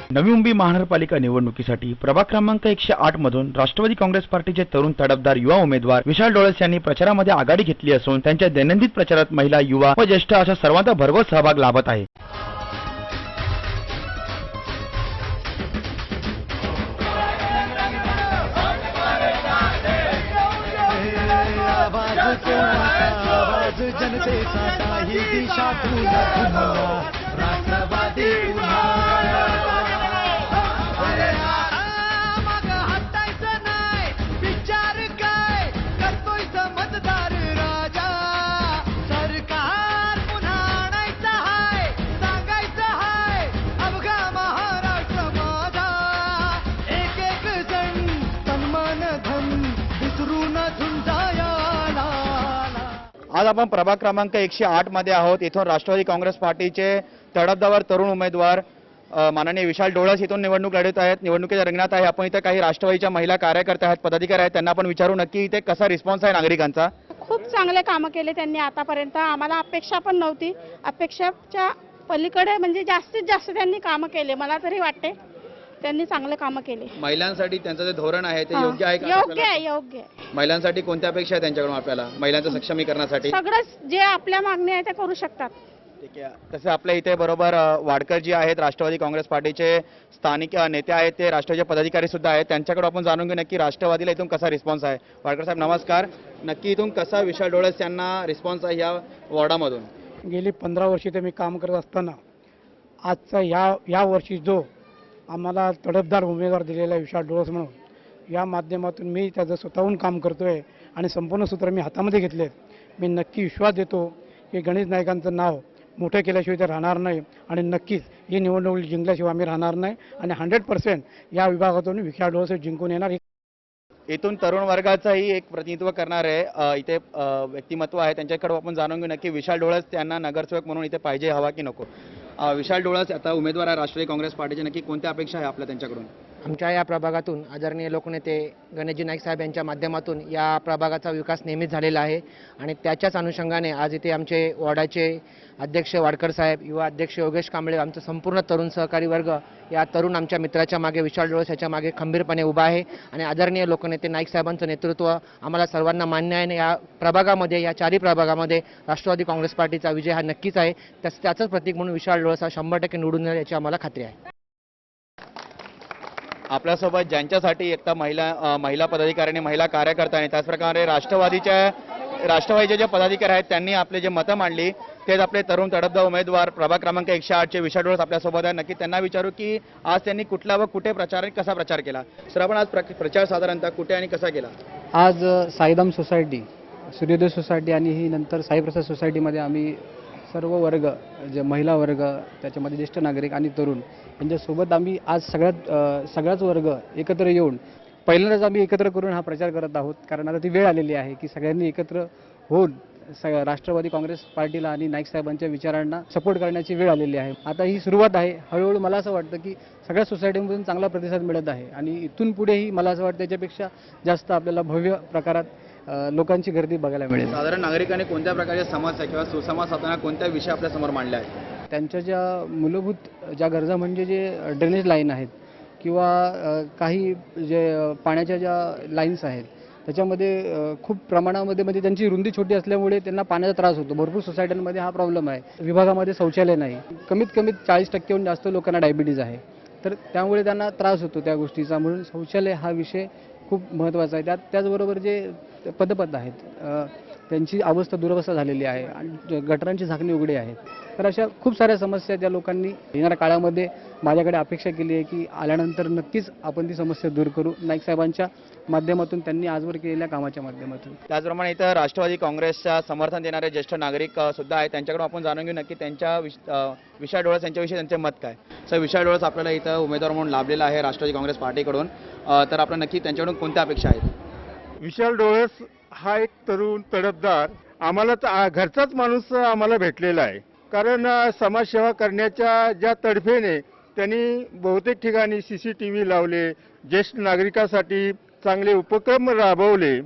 नवी मुंबई महानगरपालिका निवडणुकीसाठी प्रभाग क्रमांक 108 मधून राष्ट्रवादी काँग्रेस पार्टीचे तरुण तडफदार युवा उमेदवार विशाल डोळस यांनी प्रचारामध्ये आघाडी घेतली असून त्यांच्या दैनंदिन प्रचारात महिला, युवा व ज्येष्ठ अशा सर्वांचा भरघोस सहभाग लाभत आहे। जनतेचा काही दिशा पुन्हा राष्ट्रवादी मग हटायचं नाही, विचार काय करतोय मतदार राजा, सरकार पुन्हा आणायचं हाय, सांगायचं हाय अवघा महाराष्ट्र माझा, एक एक जण सन्मान धन विसरून झुंजाया। आज आपण प्रभाग क्रमांक 108 मध्ये आहोत। इथून राष्ट्रवादी काँग्रेस पार्टीचे तडफदार तरुण उमेदवार माननीय विशाल डोळस इथून निवडणूक लढवत आहेत, निवडणुकीच्या रिंगणात आहे। आपण इथे काही राष्ट्रवादीच्या महिला कार्यकर्त्या आहेत, पदाधिकारी आहेत, त्यांना आपण विचारू नक्की इथे कसा रिस्पॉन्स आहे नागरिकांचा। खूप चांगले कामं केले त्यांनी आतापर्यंत, आम्हाला अपेक्षा पण नव्हती, अपेक्षाच्या पलीकडे म्हणजे जास्तीत जास्त त्यांनी कामं केले, मला तरी वाटते त्यांनी चांगले कामं केले। महिलांसाठी त्यांचं जे धोरण आहे ते योग्य आहे का? योग्य आहे, योग्य आहे। महिलांसाठी कोणत्या अपेक्षा आहे त्यांच्याकडून आपल्याला महिलांचं सक्षमीकरणासाठी? सगळंच जे आपल्या मागणी आहे ते करू शकतात। ठीक आहे। तसं आपल्या इथे बरोबर वाडकर जी आहेत राष्ट्रवादी काँग्रेस पार्टीचे स्थानिक नेते आहेत, ते राष्ट्रवादी पदाधिकारी सुद्धा आहेत, त्यांच्याकडे आपण जाणून घेऊ नक्की राष्ट्रवादीला इथून कसा रिस्पॉन्स आहे। वाडकर साहेब नमस्कार, नक्की इथून कसा विशाल डोळस यांना रिस्पॉन्स आहे या वॉर्डामधून? गेली 15 वर्षे ते मी काम करत असताना आजचा या वर्षी जो आम्हाला तडफदार उमेदवार दिलेला विशाल डोळस म्हणून, या माध्यमातून मी त्याचं स्वतःहून काम करतोय आणि संपूर्ण सूत्र मी हातामध्ये घेतलेत। मी नक्की विश्वास देतो की गणेश नाईकांचं नाव मोठं केल्याशिवाय ते राहणार नाही आणि नक्कीच ही निवडणूक जिंकल्याशिवाय आम्ही राहणार नाही आणि 100% या विभागातून विशाल डोळस जिंकून येणार। इथून तरुण वर्गाचंही एक प्रतिनिधित्व करणारे इथे व्यक्तिमत्व आहे, त्यांच्याकडे आपण जाणून घेऊ नक्की विशाल डोळस त्यांना नगरसेवक म्हणून इथे पाहिजे हवा की नको। विशाल डोळस आता उमेदवार आहे राष्ट्रवादी काँग्रेस पार्टीचे, नक्की कोणत्या अपेक्षा आहे आपल्या त्यांच्याकडून? आमच्या या प्रभागातून आदरणीय लोकनेते गणेशजी नाईक साहेब यांच्या माध्यमातून या प्रभागाचा विकास नेहमीच झालेला आहे आणि त्याच्याच अनुषंगाने आज इथे आमचे वॉर्डाचे अध्यक्ष वाडकर साहेब, युवा अध्यक्ष योगेश कांबळे, आमचं संपूर्ण तरुण सहकारी वर्ग या तरुण आमच्या मित्राच्या मागे विशाल डोळस याच्या मागे खंबीरपणे उभा आहे आणि आदरणीय लोकनेते नाईक साहेबांचं नेतृत्व आम्हाला सर्वांना मान्य आहे। या प्रभागामध्ये, या चारही प्रभागामध्ये राष्ट्रवादी काँग्रेस पार्टीचा विजय हा नक्कीच आहे, त्याचंच प्रतीक म्हणून विशाल डोळस हा 100% निवडून येईल याची आम्हाला खात्री आहे। आपल्यासोबत ज्यांच्यासाठी एकता महिला पदाधिकाऱ्यांनी, महिला कार्यकर्त्यांनी, त्याचप्रकारे राष्ट्रवादीचे जे पदाधिकारी आहेत त्यांनी आपले जे मतं मांडली, तेच आपले तरुण तडफदार उमेदवार प्रभाग क्रमांक 108 चे विशाल डोळस आपल्यासोबत आहे। नक्की त्यांना विचारू की आज त्यांनी कुठला व कुठे प्रचार आणि कसा प्रचार केला। सर, आपण आज प्रचार साधारणतः कुठे आणि कसा केला? आज साईधाम सोसायटी, सूर्योदय सोसायटी आणि ही नंतर साईप्रसाद सोसायटीमध्ये आम्ही सर्व वर्ग, जे महिला वर्ग, त्याच्यामध्ये ज्येष्ठ नागरिक आणि तरुण यांच्यासोबत आम्ही आज सगळाच वर्ग एकत्र येऊन पहिल्यांदाच आम्ही एकत्र करून हा प्रचार करत आहोत। कारण आता ती वेळ आलेली आहे की सगळ्यांनी एकत्र होऊन राष्ट्रवादी काँग्रेस पार्टीला आणि नाईक साहेबांच्या विचारांना सपोर्ट करण्याची वेळ आलेली आहे। आता ही सुरुवात आहे, हळूहळू मला असं वाटतं की सगळ्या सोसायटीमधून चांगला प्रतिसाद मिळत आहे आणि इथून पुढेही मला असं वाटतं त्याच्यापेक्षा जास्त आपल्याला भव्य प्रकारात लोकांची गर्दी बघायला मिळेल। साधारण नागरिकांनी कोणत्या प्रकारच्या समस्या किंवा सुसंवाद साधताना कोणत्या विषय आपल्या समोर मांडले आहेत? त्यांच्या ज्या मूलभूत ज्या गरजा म्हणजे जे ड्रेनेज लाईन आहेत किंवा काही जे पाण्याच्या ज्या लाईन्स आहेत त्याच्यामध्ये खूप प्रमाणामध्ये म्हणजे त्यांची रुंदी छोटी असल्यामुळे त्यांना पाण्याचा त्रास होतो। भरपूर सोसायट्यांमध्ये हा प्रॉब्लेम आहे। विभागामध्ये शौचालय नाही, कमीत कमी 40%हून जास्त लोकांना डायबिटीज आहे, तर त्यामुळे त्यांना त्रास होतो त्या गोष्टीचा। म्हणून शौचालय हा विषय खूप महत्त्वाचा आहे। त्याचबरोबर जे पदपथ आहेत त्यांची अवस्था दुरवस्था झालेली आहे आणि गटारांची झाकणी उघडी आहेत। तर अशा खूप साऱ्या समस्या त्या लोकांनी येणाऱ्या काळामध्ये माझ्याकडे अपेक्षा केली आहे की आल्यानंतर नक्कीच आपण ती समस्या दूर करू, नाईक साहेबांच्या माध्यमातून, त्यांनी आजवर केलेल्या कामाच्या माध्यमातून। त्याचप्रमाणे इथं राष्ट्रवादी काँग्रेसच्या समर्थन देणारे ज्येष्ठ नागरिक सुद्धा आहेत, त्यांच्याकडून आपण जाणून घेऊ नक्की त्यांच्या विशाल डोळस यांच्याविषयी त्यांचे मत काय। सर, विशाल डोळस आपल्याला इथं उमेदवार म्हणून लाभलेला आहे राष्ट्रवादी काँग्रेस पार्टीकडून, तर आपल्याला नक्की त्यांच्याकडून कोणत्या अपेक्षा आहेत? विशाल डोळस हा एक तरुण तडफदार आम्हाला घरचाच माणूस आम्हाला भेटलेला आहे। कारण समाजसेवा करण्याच्या ज्या तडफेने त्यांनी बहुतेक ठिकाणी CCTV लावले, ज्येष्ठ नागरिकांसाठी चांगले उपक्रम राबवले।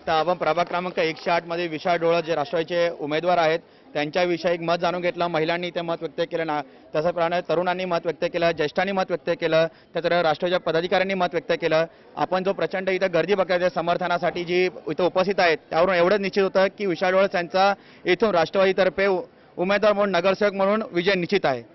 तर आपण प्रभाग क्रमांक 108 मध्ये विशाल डोळस जे राष्ट्रवादीचे उमेदवार आहेत त्यांच्याविषयी मत जाणून घेतलं. महिलांनी ते मत व्यक्त केलं ना, तसंप्रमाणे तरुणांनी मत व्यक्त केलं, ज्येष्ठांनी मत व्यक्त केलं, त्याचबरोबर राष्ट्रवादीच्या पदाधिकाऱ्यांनी मत व्यक्त केलं. आपण जो प्रचंड इथं गर्दी बघायला समर्थनासाठी जी इथं उपस्थित आहेत त्यावरून एवढंच निश्चित होतं की विशाल डोळस यांचा इथून राष्ट्रवादीतर्फे उमेदवार म्हणून नगरसेवक म्हणून विजय निश्चित आहे.